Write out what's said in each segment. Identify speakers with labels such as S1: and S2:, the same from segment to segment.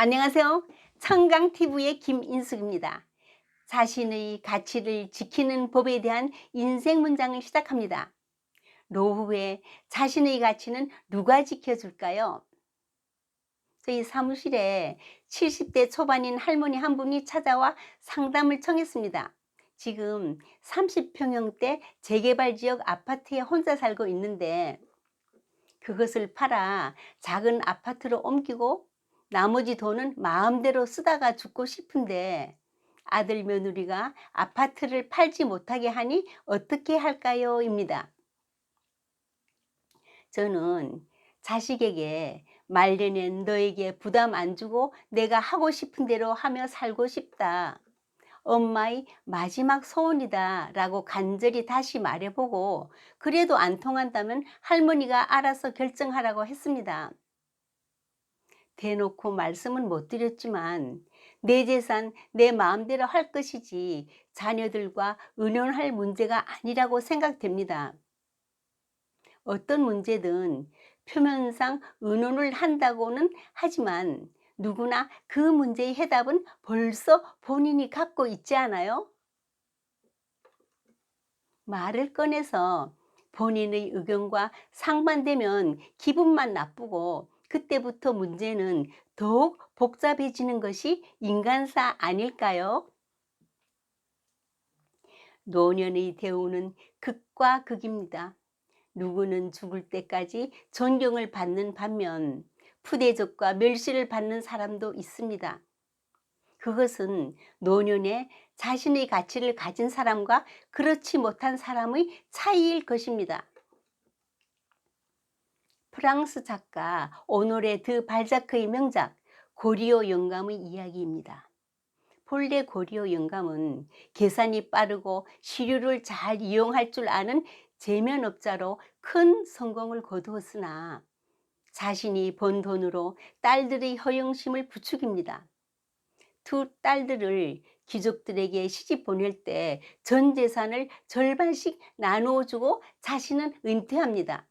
S1: 안녕하세요. 청강TV의 김인숙입니다. 자신의 가치를 지키는 법에 대한 인생 문장을 시작합니다. 노후에 자신의 가치는 누가 지켜줄까요? 저희 사무실에 70대 초반인 할머니 한 분이 찾아와 상담을 청했습니다. 지금 30평형대 재개발 지역 아파트에 혼자 살고 있는데 그것을 팔아 작은 아파트로 옮기고 나머지 돈은 마음대로 쓰다가 죽고 싶은데 아들 며느리가 아파트를 팔지 못하게 하니 어떻게 할까요? 입니다. 저는 자식에게 말년엔 너에게 부담 안 주고 내가 하고 싶은 대로 하며 살고 싶다. 엄마의 마지막 소원이다 라고 간절히 다시 말해보고 그래도 안 통한다면 할머니가 알아서 결정하라고 했습니다. 대놓고 말씀은 못 드렸지만 내 재산 내 마음대로 할 것이지 자녀들과 의논할 문제가 아니라고 생각됩니다. 어떤 문제든 표면상 의논을 한다고는 하지만 누구나 그 문제의 해답은 벌써 본인이 갖고 있지 않아요? 말을 꺼내서 본인의 의견과 상반되면 기분만 나쁘고 그때부터 문제는 더욱 복잡해지는 것이 인간사 아닐까요? 노년의 대우는 극과 극입니다. 누구는 죽을 때까지 존경을 받는 반면 푸대접과 멸시를 받는 사람도 있습니다. 그것은 노년에 자신의 가치를 가진 사람과 그렇지 못한 사람의 차이일 것입니다. 프랑스 작가 오노레 드 발자크의 명작 고리오 영감의 이야기입니다. 본래 고리오 영감은 계산이 빠르고 시류를 잘 이용할 줄 아는 제면업자로 큰 성공을 거두었으나 자신이 번 돈으로 딸들의 허영심을 부추깁니다. 두 딸들을 귀족들에게 시집 보낼 때 전 재산을 절반씩 나누어 주고 자신은 은퇴합니다.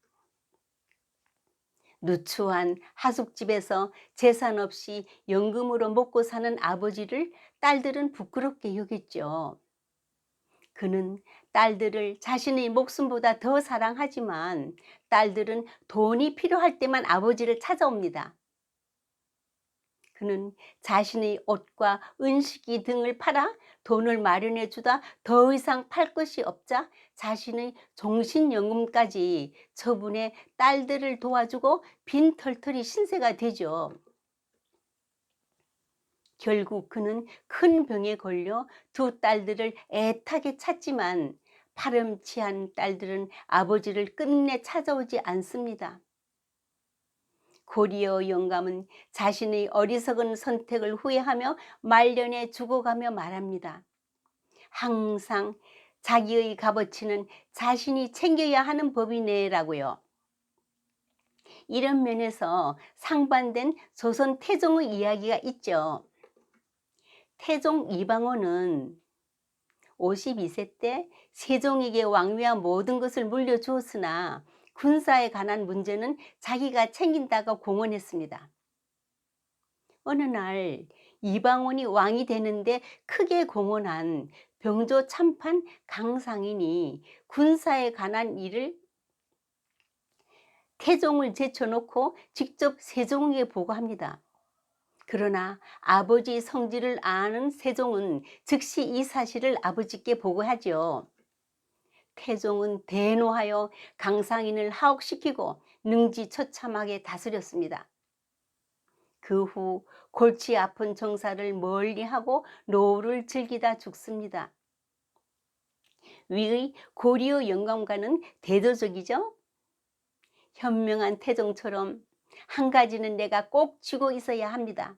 S1: 누추한 하숙집에서 재산 없이 연금으로 먹고 사는 아버지를 딸들은 부끄럽게 여겼죠. 그는 딸들을 자신의 목숨보다 더 사랑하지만 딸들은 돈이 필요할 때만 아버지를 찾아옵니다. 그는 자신의 옷과 은식이 등을 팔아 돈을 마련해 주다 더 이상 팔 것이 없자 자신의 종신연금까지 처분해 딸들을 도와주고 빈털터리 신세가 되죠. 결국 그는 큰 병에 걸려 두 딸들을 애타게 찾지만 파렴치한 딸들은 아버지를 끝내 찾아오지 않습니다. 고리어 영감은 자신의 어리석은 선택을 후회하며 말년에 죽어가며 말합니다. 항상 자기의 값어치는 자신이 챙겨야 하는 법이네라고요. 이런 면에서 상반된 조선 태종의 이야기가 있죠. 태종 이방원은 52세 때 세종에게 왕위와 모든 것을 물려주었으나 군사에 관한 문제는 자기가 챙긴다고 공언했습니다. 어느 날 이방원이 왕이 되는데 크게 공헌한 병조 참판 강상인이 군사에 관한 일을 태종을 제쳐놓고 직접 세종에게 보고합니다. 그러나 아버지 성질을 아는 세종은 즉시 이 사실을 아버지께 보고하죠. 태종은 대노하여 강상인을 하옥시키고 능지처참하게 다스렸습니다. 그 후 골치 아픈 정사를 멀리하고 노후를 즐기다 죽습니다. 위의 고리오 영감과는 대조적이죠. 현명한 태종처럼 한 가지는 내가 꼭 쥐고 있어야 합니다.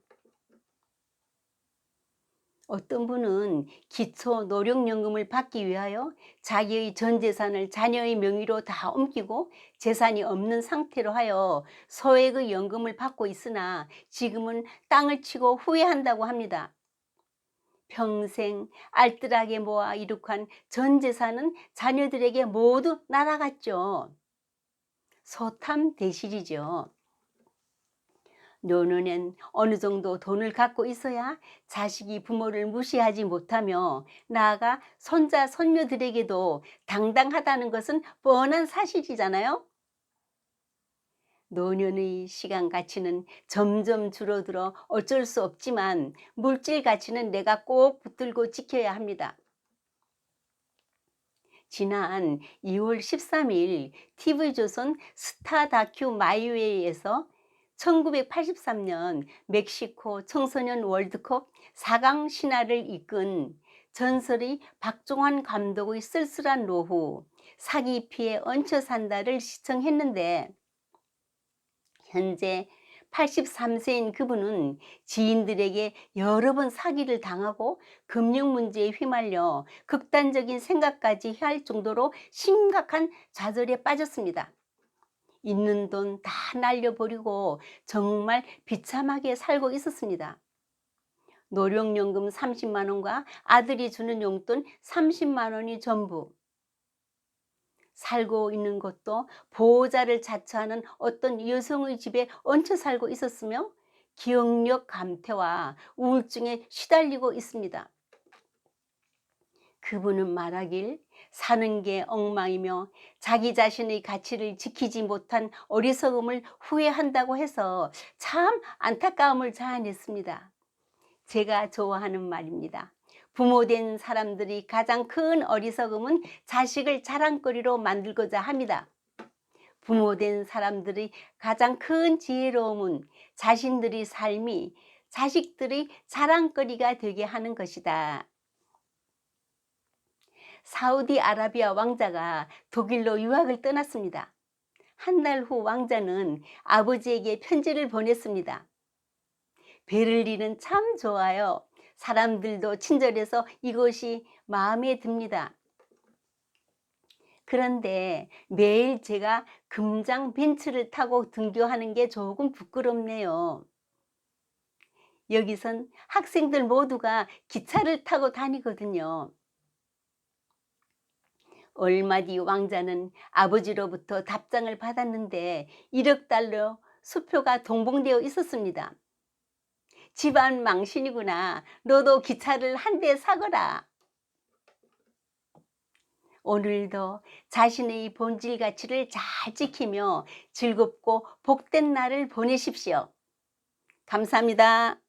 S1: 어떤 분은 기초 노령연금을 받기 위하여 자기의 전 재산을 자녀의 명의로 다 옮기고 재산이 없는 상태로 하여 소액의 연금을 받고 있으나 지금은 땅을 치고 후회한다고 합니다. 평생 알뜰하게 모아 이룩한 전 재산은 자녀들에게 모두 날아갔죠. 소탐대실이죠. 노년엔 어느 정도 돈을 갖고 있어야 자식이 부모를 무시하지 못하며 나아가 손자, 손녀들에게도 당당하다는 것은 뻔한 사실이잖아요. 노년의 시간 가치는 점점 줄어들어 어쩔 수 없지만 물질 가치는 내가 꼭 붙들고 지켜야 합니다. 지난 2월 13일 TV조선 스타 다큐 마이웨이에서 1983년 멕시코 청소년 월드컵 4강 신화를 이끈 전설의 박종환 감독의 쓸쓸한 노후, 사기 피해 얹혀 산다를 시청했는데 현재 83세인 그분은 지인들에게 여러 번 사기를 당하고 금융 문제에 휘말려 극단적인 생각까지 할 정도로 심각한 좌절에 빠졌습니다. 있는 돈 다 날려버리고 정말 비참하게 살고 있었습니다. 노령연금 30만 원과 아들이 주는 용돈 30만 원이 전부. 살고 있는 것도 보호자를 자처하는 어떤 여성의 집에 얹혀 살고 있었으며 기억력 감퇴와 우울증에 시달리고 있습니다. 그분은 말하길 사는 게 엉망이며 자기 자신의 가치를 지키지 못한 어리석음을 후회한다고 해서 참 안타까움을 자아냈습니다. 제가 좋아하는 말입니다. 부모된 사람들이 가장 큰 어리석음은 자식을 자랑거리로 만들고자 합니다. 부모된 사람들의 가장 큰 지혜로움은 자신들의 삶이 자식들의 자랑거리가 되게 하는 것이다. 사우디아라비아 왕자가 독일로 유학을 떠났습니다. 한 달 후 왕자는 아버지에게 편지를 보냈습니다. 베를린은 참 좋아요. 사람들도 친절해서 이곳이 마음에 듭니다. 그런데 매일 제가 금장 벤츠를 타고 등교하는 게 조금 부끄럽네요. 여기선 학생들 모두가 기차를 타고 다니거든요. 얼마 뒤 왕자는 아버지로부터 답장을 받았는데 1억 달러 수표가 동봉되어 있었습니다. 집안 망신이구나. 너도 기차를 한 대 사거라. 오늘도 자신의 본질 가치를 잘 지키며 즐겁고 복된 날을 보내십시오. 감사합니다.